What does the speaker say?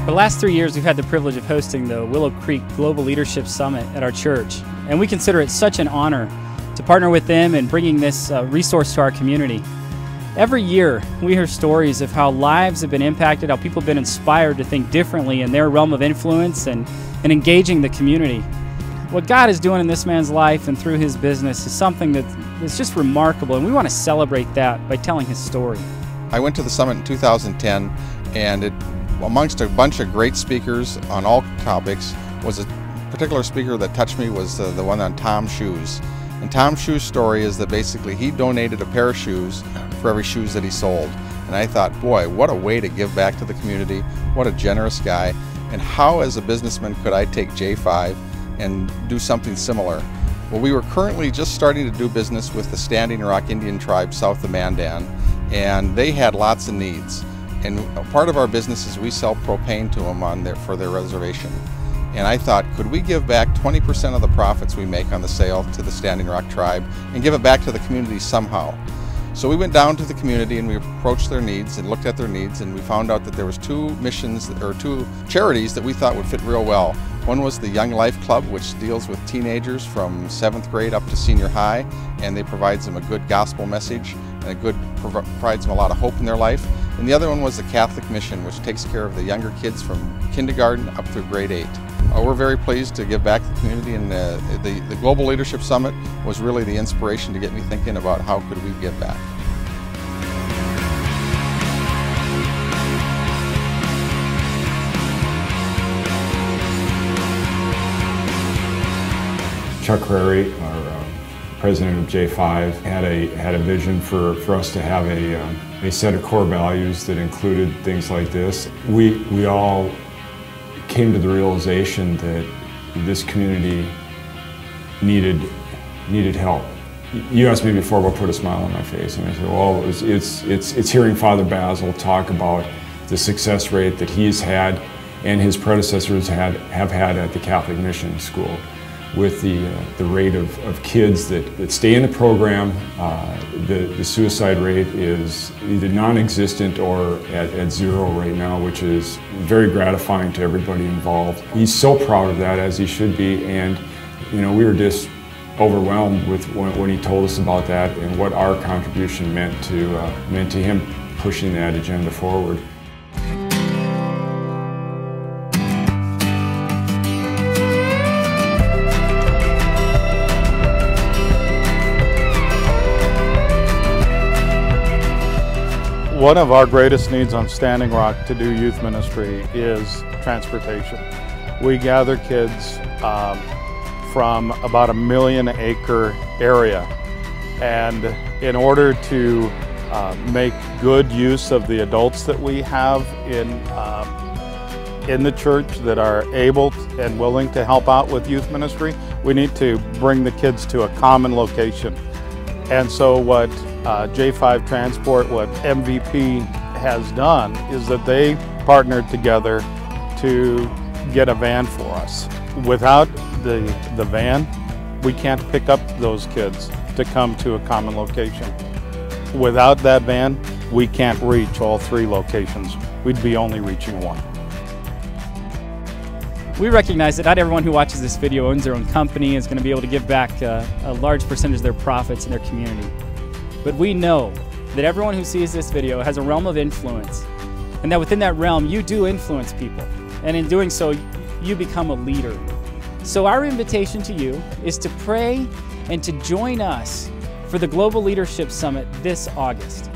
For the last 3 years, we've had the privilege of hosting the Willow Creek Global Leadership Summit at our church, and we consider it such an honor to partner with them in bringing this resource to our community. Every year, we hear stories of how lives have been impacted, how people have been inspired to think differently in their realm of influence and engaging the community. What God is doing in this man's life and through his business is something that is just remarkable, and we want to celebrate that by telling his story. I went to the summit in 2010, and amongst a bunch of great speakers on all topics was a particular speaker that touched me was the one on Tom's shoes. And Tom's shoes story is that basically he donated a pair of shoes for every shoes that he sold. And I thought, boy, what a way to give back to the community, what a generous guy, and how as a businessman could I take J5 and do something similar? Well, we were currently just starting to do business with the Standing Rock Indian tribe south of Mandan, and they had lots of needs. And part of our business is we sell propane to them for their reservation. And I thought, could we give back 20% of the profits we make on the sale to the Standing Rock tribe and give it back to the community somehow? So we went down to the community and we approached their needs and looked at their needs, and we found out that there was two charities that we thought would fit real well. One was the Young Life Club, which deals with teenagers from 7th grade up to senior high, and they provides them a good gospel message and provides them a lot of hope in their life. And the other one was the Catholic Mission, which takes care of the younger kids from kindergarten up through grade 8. We're very pleased to give back to the community, and the Global Leadership Summit was really the inspiration to get me thinking about how could we give back. Chuck Rary, our president of J5, had a vision for us to have a set of core values that included things like this. We all came to the realization that this community needed help. You asked me before what put a smile on my face, and I said, well, it's hearing Father Basil talk about the success rate that he's had and his predecessors have had at the Catholic Mission School, with the rate of kids that stay in the program. The suicide rate is either non-existent or at zero right now, which is very gratifying to everybody involved. He's so proud of that, as he should be, and we were just overwhelmed with when he told us about that and what our contribution meant to him pushing that agenda forward. One of our greatest needs on Standing Rock to do youth ministry is transportation. We gather kids from about a 1 million acre area, and in order to make good use of the adults that we have in the church that are able and willing to help out with youth ministry, we need to bring the kids to a common location. And so what J5 Transport, what MVP has done, is that they partnered together to get a van for us. Without the van, we can't pick up those kids to come to a common location. Without that van, we can't reach all 3 locations. We'd be only reaching 1. We recognize that not everyone who watches this video owns their own company, is going to be able to give back a large percentage of their profits in their community. But we know that everyone who sees this video has a realm of influence, and that within that realm you do influence people, and in doing so you become a leader. So our invitation to you is to pray and to join us for the Global Leadership Summit this August.